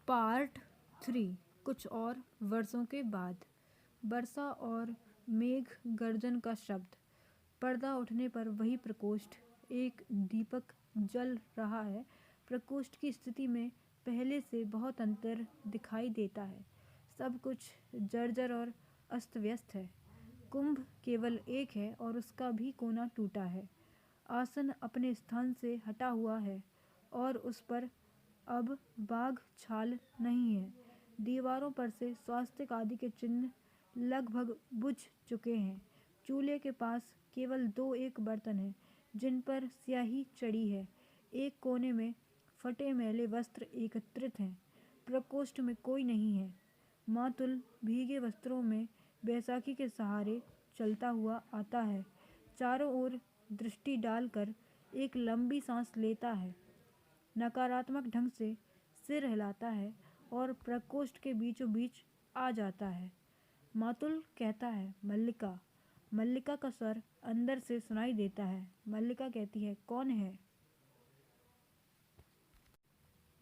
Part 3। कुछ और वर्षों के बाद। वर्षा और मेघ गर्जन का शब्द। पर्दा उठने पर वही प्रकोष्ठ। एक दीपक जल रहा है। प्रकोष्ठ की स्थिति में पहले से बहुत अंतर दिखाई देता है। सब कुछ जर्जर और अस्त व्यस्त है। कुंभ केवल एक है और उसका भी कोना टूटा है। आसन अपने स्थान से हटा हुआ है और उस पर अब बाघ छाल नहीं है। दीवारों पर से स्वास्तिक आदि के चिन्ह लगभग बुझ चुके हैं। चूल्हे के पास केवल 2-1 बर्तन हैं जिन पर स्याही चढ़ी है। एक कोने में फटे मैले वस्त्र एकत्रित हैं। प्रकोष्ठ में कोई नहीं है। मातुल भीगे वस्त्रों में बैसाखी के सहारे चलता हुआ आता है। चारों ओर दृष्टि डालकर एक लंबी सांस लेता है। नकारात्मक ढंग से सिर हिलाता है और प्रकोष्ठ के बीचों बीच आ जाता है। मातुल कहता है, मल्लिका। मल्लिका का स्वर अंदर से सुनाई देता है। मल्लिका कहती है, कौन है?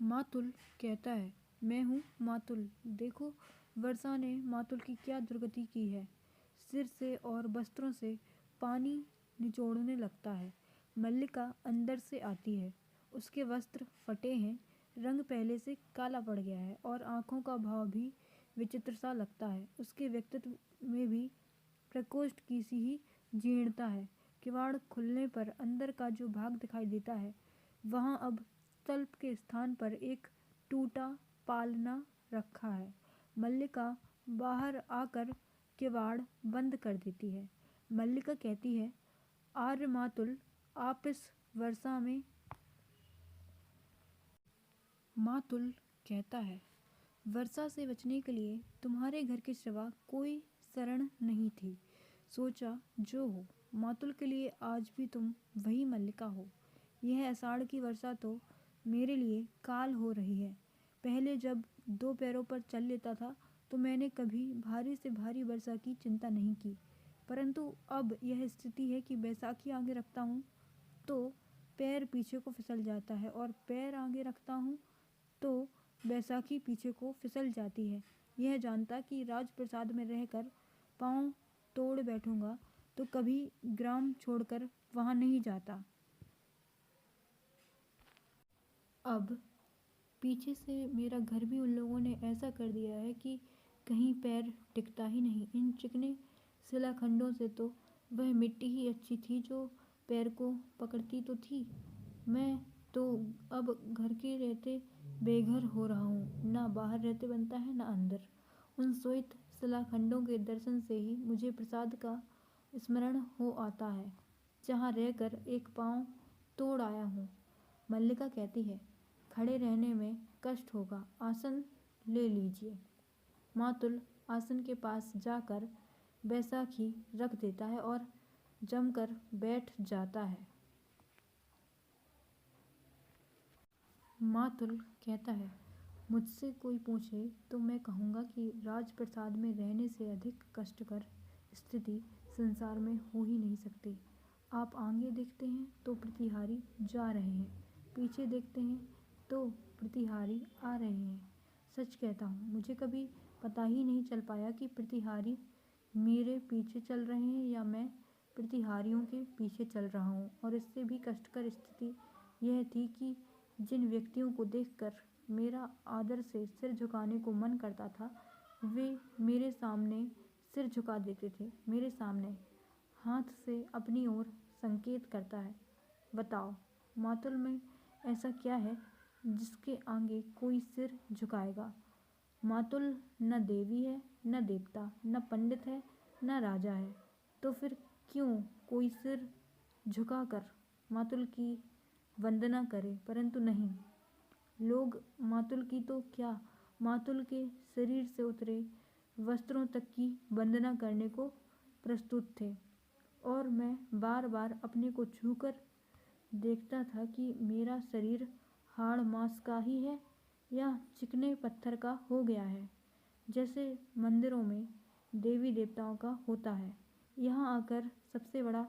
मातुल कहता है, मैं हूँ मातुल। देखो वर्षा ने मातुल की क्या दुर्गति की है। सिर से और वस्त्रों से पानी निचोड़ने लगता है। मल्लिका अंदर से आती है। उसके वस्त्र फटे हैं, रंग पहले से काला पड़ गया है और आंखों का भाव भी विचित्र सा लगता है। उसके व्यक्तित्व में भी प्रकोष्ठ की सी ही जीर्णता है। किवाड़ खुलने पर अंदर का जो भाग दिखाई देता है, वहाँ अब तल्प के स्थान पर एक टूटा पालना रखा है। मल्लिका बाहर आकर किवाड़ बंद कर देती है। मल्लिका कहती है, आर्य मातुल, आप इस वर्षा में। मातुल कहता है, वर्षा से बचने के लिए तुम्हारे घर के सिवा कोई शरण नहीं थी। सोचा जो हो। मातुल के लिए आज भी तुम वही मल्लिका हो। यह आषाढ़ की वर्षा तो मेरे लिए काल हो रही है। पहले जब 2 पैरों पर चल लेता था तो मैंने कभी भारी से भारी वर्षा की चिंता नहीं की, परंतु अब यह स्थिति है कि बैसाखी आगे रखता हूँ तो पैर पीछे को फिसल जाता है और पैर आगे रखता हूँ तो बैसाखी पीछे को फिसल जाती है। यह जानता कि राजप्रसाद में रहकर पाँव तोड़ बैठूंगा तो कभी ग्राम छोड़कर वहाँ नहीं जाता। अब पीछे से मेरा घर भी उन लोगों ने ऐसा कर दिया है कि कहीं पैर टिकता ही नहीं। इन चिकने शिलाखंडों से तो वह मिट्टी ही अच्छी थी जो पैर को पकड़ती तो थी। मैं तो अब घर के रहते बेघर हो रहा हूँ। ना बाहर रहते बनता है, ना अंदर। उन श्वेत शिलाखंडों के दर्शन से ही मुझे प्रसाद का स्मरण हो आता है, जहाँ रहकर एक पाँव तोड़ आया हूँ। मल्लिका कहती है, खड़े रहने में कष्ट होगा, आसन ले लीजिए। मातुल आसन के पास जाकर बैसाखी रख देता है और जमकर बैठ जाता है। मातुल कहता है, मुझसे कोई पूछे तो मैं कहूँगा कि राजप्रसाद में रहने से अधिक कष्टकर स्थिति संसार में हो ही नहीं सकती। आप आगे देखते हैं तो प्रतिहारी जा रहे हैं, पीछे देखते हैं तो प्रतिहारी आ रहे हैं। सच कहता हूँ, मुझे कभी पता ही नहीं चल पाया कि प्रतिहारी मेरे पीछे चल रहे हैं या मैं प्रतिहारियों के पीछे चल रहा हूँ। और इससे भी कष्टकर स्थिति यह थी कि जिन व्यक्तियों को देखकर मेरा आदर से सिर झुकाने को मन करता था, वे मेरे सामने सिर झुका देते थे। मेरे सामने हाथ से अपनी ओर संकेत करता है। बताओ मातुल में ऐसा क्या है जिसके आगे कोई सिर झुकाएगा? मातुल न देवी है, न देवता, न पंडित है, न राजा है, तो फिर क्यों कोई सिर झुकाकर मातुल की वंदना करे? परंतु नहीं, लोग मातुल की तो क्या, मातुल के शरीर से उतरे वस्त्रों तक की वंदना करने को प्रस्तुत थे। और मैं बार बार अपने को छूकर देखता था कि मेरा शरीर हाड़ मांस का ही है या चिकने पत्थर का हो गया है, जैसे मंदिरों में देवी देवताओं का होता है। यहाँ आकर सबसे बड़ा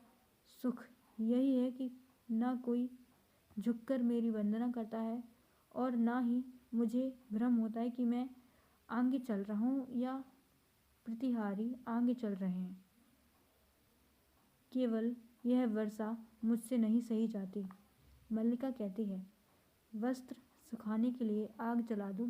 सुख यही है कि ना कोई झुककर मेरी वंदना करता है और ना ही मुझे भ्रम होता है कि मैं आगे चल रहा हूँ या प्रतिहारी आगे चल रहे हैं। केवल यह वर्षा मुझसे नहीं सही जाती। मल्लिका कहती है, वस्त्र सुखाने के लिए आग जला दूं